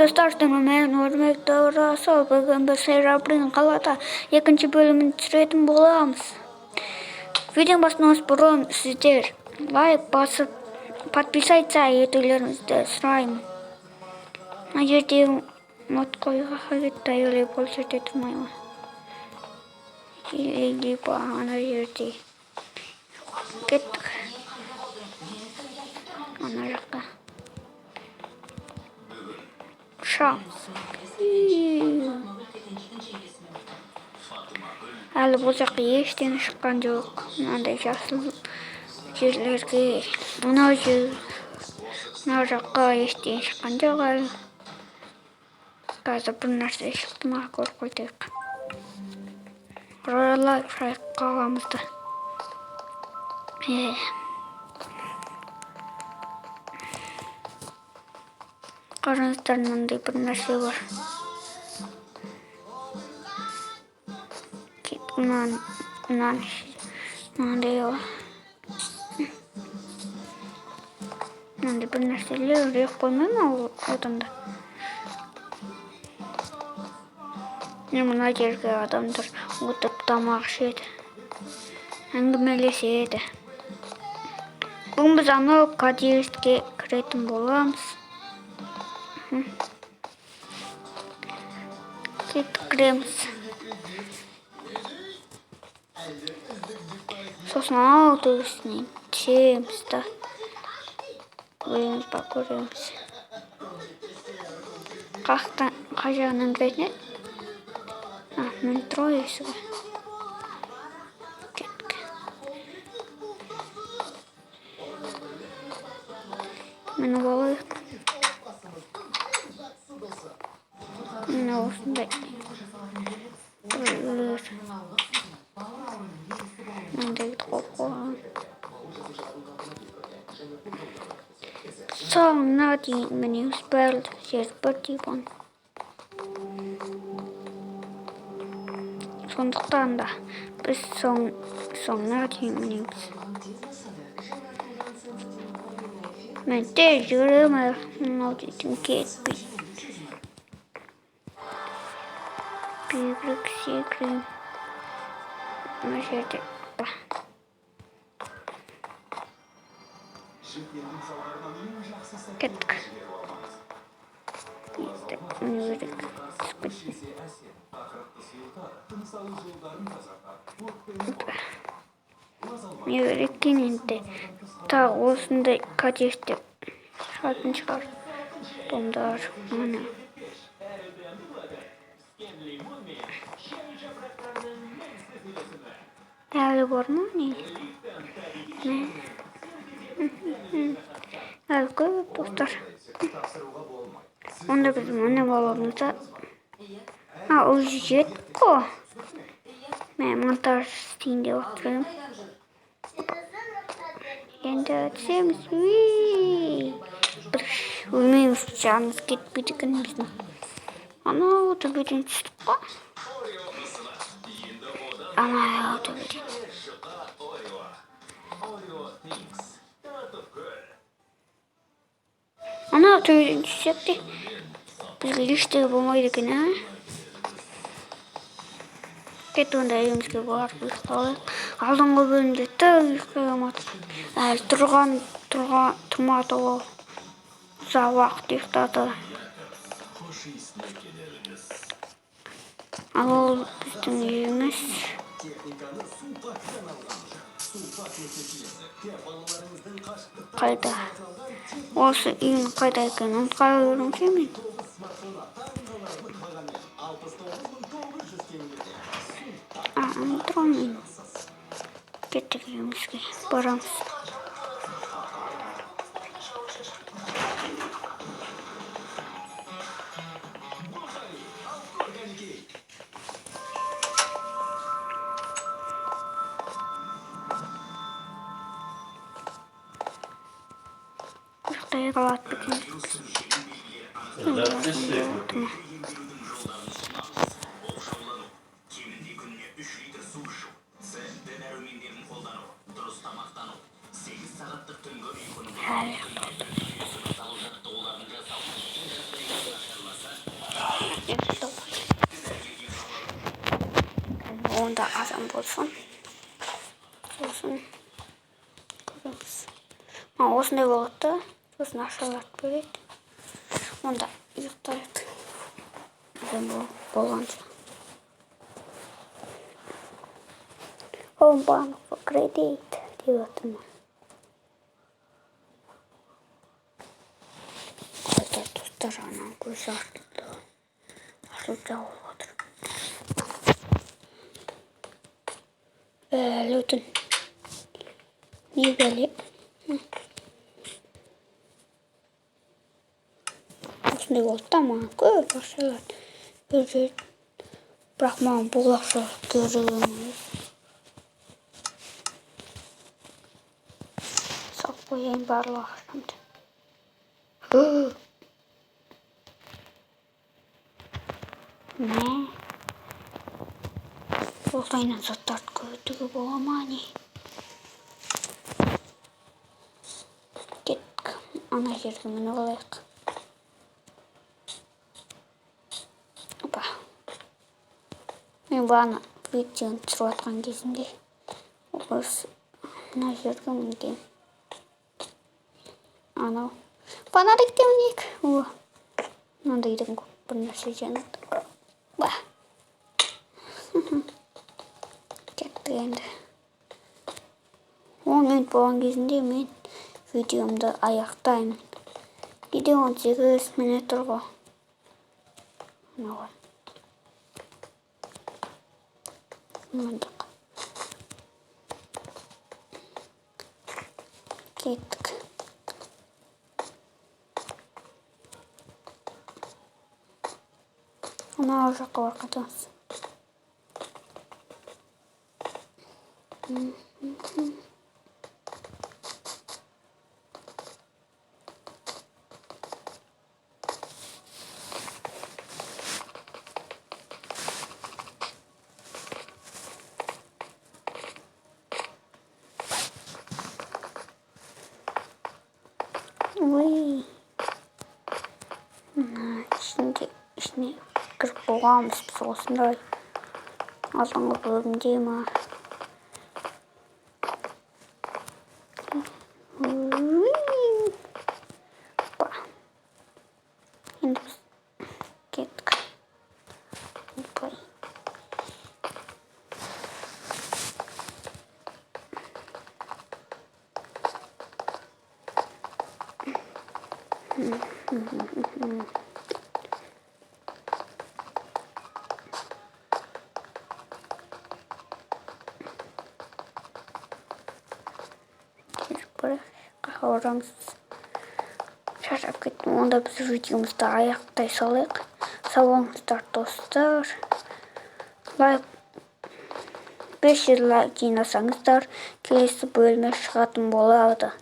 Dostlar, men örmekte orası bugün bir Serap'ın kalata ikinci bölümünü түсіретін боламыз. Видео басынан бұрын сіздер лайк басып, подписаться етулеріңізді сұраймын. Мына жерде мод қоюға қажетті или бұл жерде тұрмаймын. Либо ана жерде. Кеттік. Ана жаққа. Шанс. Әлі бұл жаққа ештен шыққан жоқ. Мынандай жасыл жерлерге, мына жаққа ештен шыққан жоқ әлі. Қазір бір нәрсе шықты ма көріп қойдық. Ролай шайып қалғанымызды. Қараңыздар, мынандай бір нәрсе бар. Мынандай бар. Мынандай бір нәрселер үрек қоймаймын оданда. Мына жерге адамдар отырып тамақ ішеді, әңгімелеседі. Бүгін біз анау кадилистке кіретін боламыз. Кіреміз. Сосын ау төбесінен түсеміз да. Көреміз ба, көреміз. Қай жағынан кіретін еді? Метро есігі. Кеттік. Мені болайық. Мені осындай. Мындай қоққан. Соңына дейін мені спәлді. Сез бір типон. Сондықтан да біз соңына дейін мінеміз. Мен тез жүремін, мынау дейтін кетпейді. Бүйрік секірем. Мына жерде ба. Кеттік. Мені өрік түспетін. Мен өреккен енді тағы осындай кадестеп шығатын шығар. Домдар, мана. Әлі бар ма не? Әлі көп достар. Онда біз мына баламызда уже жеттік қой. Мен монтаж істейін деп отырмын. Енді түсеміз. Өлмейміз, жанымыз кетпейді екен біздің. Анау төбеден түстік қой. Анау төбеден. Анау төбеден түссек те бізге ештеңе болмайды екен, Кет онда үйімізге барып ұйықталайық. Алдыңғы бөлімде ұйықтай алмадық. Әлі тұрмады ол. Ұзақ уақыт ұйықтады. Ал ол біздің үйіміз. Қайда? Осы үйін қайда екен? Ұмытқалы көрмеймін мен. Тұрмын. Кеттік үйімізге. Барамыз. Ұйықтай қалады бекендік. Онда азан болсын. Сосын көреміз. Осындай болады да. Сосын ашылады береді. Онда ұйықтайық. Азан болғанша. Homebank for credit деп отырмын. Қайта достар анан көз артылды. Ашылып жабылып отыр. Лөтін. Не бәле? Осындай болды да маған көп ашылады. Бірақ маған бұл ақша керек емес. Салып қояйын барлық ақшамды. Не? Осылайынан заттарды көбейтуге бола ма не? Кеттік. Ана жерге мініп алайық. Опа. Мен бағана видеоны түсіріп жатқан кезінде осы ана жерге мінген. Анау фонарикте мінейік. Мынандайдың көп бір нәрсе жанады. Кеттік енді. 10 минут болған кезінде мен видеомды аяқтаймын. Видео 18 минут тұрғы. Мынау. Мындық. Кеттік. Мынау жаққа барқатамыз. Ой. ішіне кіріп болғанбыз осындай азанғы бөлімде ма. Енді біз кеттік. Қағарамыз шаршап кеттім. Онда біз видеомызды аяқтай салайық. Сау болыңыздар достар. Лайк 500 лайк жинасаңыздар келесі бөлме шығатын болады.